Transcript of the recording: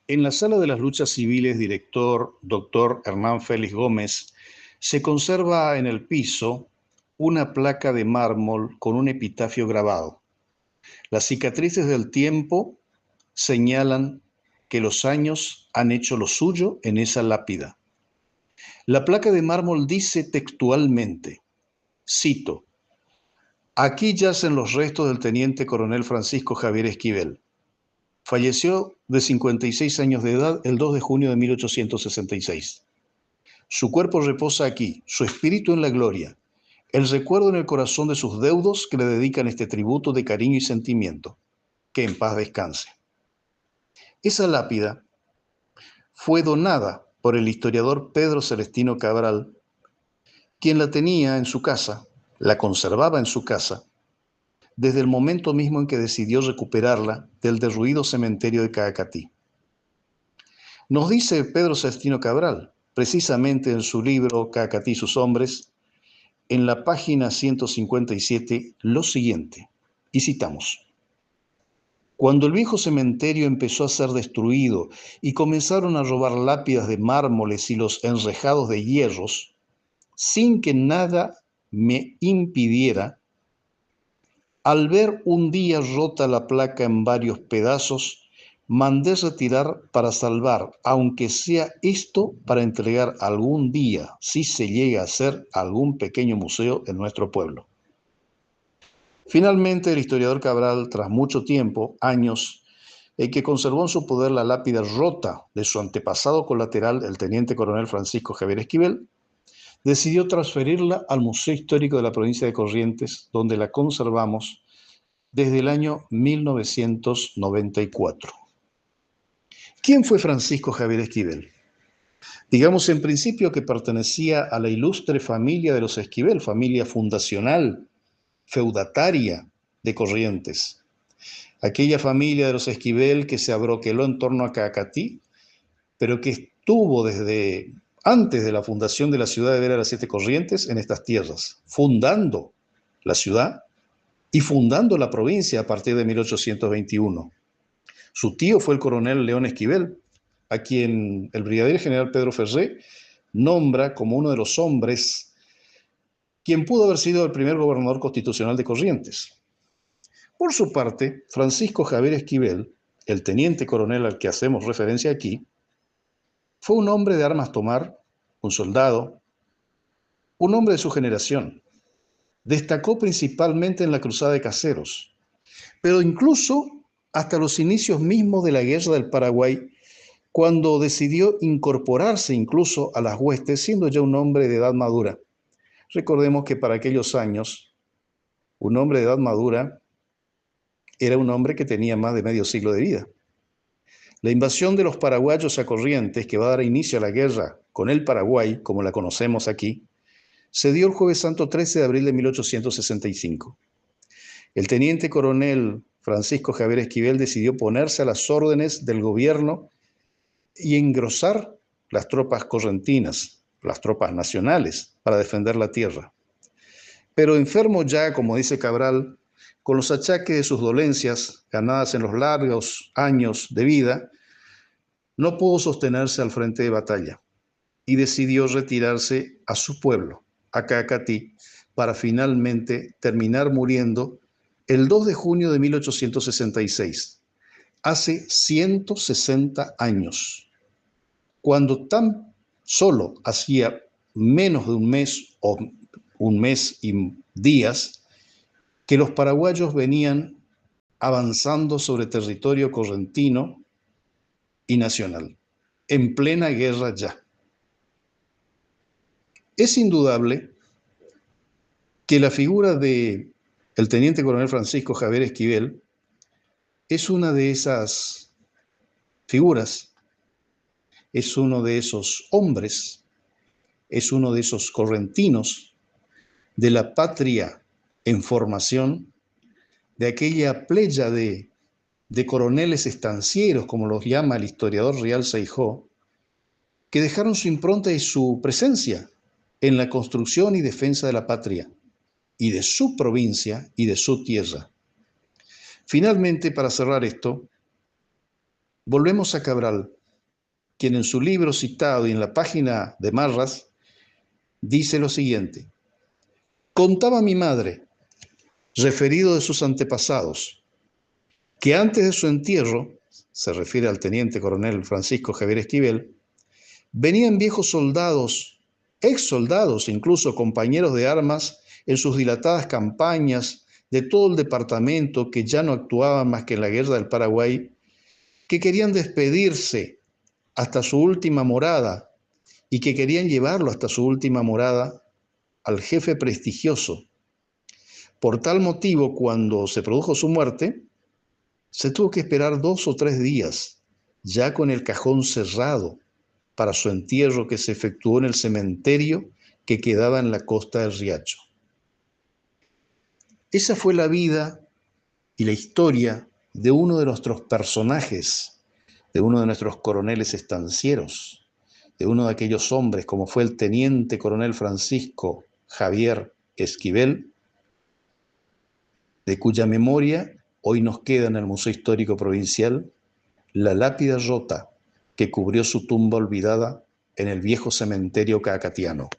En la Sala de las Luchas Civiles, director Dr. Hernán Félix Gómez, se conserva en el piso una placa de mármol con un epitafio grabado. Las cicatrices del tiempo señalan que los años han hecho lo suyo en esa lápida. La placa de mármol dice textualmente, cito, «Aquí yacen los restos del teniente coronel Francisco Javier Esquivel. Falleció de 56 años de edad el 2 de junio de 1866. Su cuerpo reposa aquí, su espíritu en la gloria, el recuerdo en el corazón de sus deudos que le dedican este tributo de cariño y sentimiento. Que en paz descanse». Esa lápida fue donada por el historiador Pedro Celestino Cabral, quien la tenía en su casa, la conservaba en su casa, desde el momento mismo en que decidió recuperarla del derruido cementerio de Caacatí. Nos dice Pedro Celestino Cabral, precisamente en su libro Caacatí y sus hombres, en la página 157, lo siguiente, y citamos: «Cuando el viejo cementerio empezó a ser destruido y comenzaron a robar lápidas de mármoles y los enrejados de hierros, sin que nada me impidiera, al ver un día rota la placa en varios pedazos, mandé retirar para salvar, aunque sea esto para entregar algún día, si se llega a hacer, algún pequeño museo en nuestro pueblo». Finalmente, el historiador Cabral, tras mucho tiempo, años, que conservó en su poder la lápida rota de su antepasado colateral, el teniente coronel Francisco Javier Esquivel, decidió transferirla al Museo Histórico de la provincia de Corrientes, donde la conservamos desde el año 1994. ¿Quién fue Francisco Javier Esquivel? Digamos en principio que pertenecía a la ilustre familia de los Esquivel, familia fundacional, feudataria de Corrientes. Aquella familia de los Esquivel que se abroqueló en torno a Caacatí, pero que estuvo desde antes de la fundación de la ciudad de Vera de las Siete Corrientes en estas tierras, fundando la ciudad y fundando la provincia a partir de 1821. Su tío fue el coronel León Esquivel, a quien el brigadier general Pedro Ferré nombra como uno de los hombres quien pudo haber sido el primer gobernador constitucional de Corrientes. Por su parte, Francisco Javier Esquivel, el teniente coronel al que hacemos referencia aquí, fue un hombre de armas tomar, un soldado, un hombre de su generación. Destacó principalmente en la Cruzada de Caseros, pero incluso hasta los inicios mismos de la Guerra del Paraguay, cuando decidió incorporarse incluso a las huestes, siendo ya un hombre de edad madura. Recordemos que para aquellos años, un hombre de edad madura era un hombre que tenía más de medio siglo de vida. La invasión de los paraguayos a Corrientes, que va a dar inicio a la guerra con el Paraguay, como la conocemos aquí, se dio el Jueves Santo 13 de abril de 1865. El teniente coronel Francisco Javier Esquivel decidió ponerse a las órdenes del gobierno y engrosar las tropas correntinas, las tropas nacionales, para defender la tierra. Pero enfermo ya, como dice Cabral, con los achaques de sus dolencias ganadas en los largos años de vida, no pudo sostenerse al frente de batalla y decidió retirarse a su pueblo, a Caacatí, para finalmente terminar muriendo el 2 de junio de 1866, hace 160 años, cuando tan solo hacía menos de un mes o un mes y días que los paraguayos venían avanzando sobre territorio correntino y nacional, en plena guerra ya. Es indudable que la figura de el teniente coronel Francisco Javier Esquivel es una de esas figuras, es uno de esos hombres, es uno de esos correntinos de la patria en formación, de aquella pléyade de coroneles estancieros, como los llama el historiador Rial Seijó, que dejaron su impronta y su presencia en la construcción y defensa de la patria, y de su provincia y de su tierra. Finalmente, para cerrar esto, Volvemos a Cabral, quien en su libro citado y en la página de Marras dice lo siguiente: contaba mi madre, referido de sus antepasados, que antes de su entierro, se refiere al teniente coronel Francisco Javier Esquivel, venían viejos soldados, ex soldados, incluso compañeros de armas en sus dilatadas campañas de todo el departamento que ya no actuaban más que en la guerra del Paraguay, que querían despedirse hasta su última morada y que querían llevarlo hasta su última morada al jefe prestigioso. Por tal motivo, cuando se produjo su muerte, se tuvo que esperar 2 o 3 días, ya con el cajón cerrado, para su entierro que se efectuó en el cementerio que quedaba en la costa del Riacho. Esa fue la vida y la historia de uno de nuestros personajes, de uno de nuestros coroneles estancieros, de uno de aquellos hombres como fue el teniente coronel Francisco Javier Esquivel, de cuya memoria hoy nos queda en el Museo Histórico Provincial la lápida rota que cubrió su tumba olvidada en el viejo cementerio cacatiano.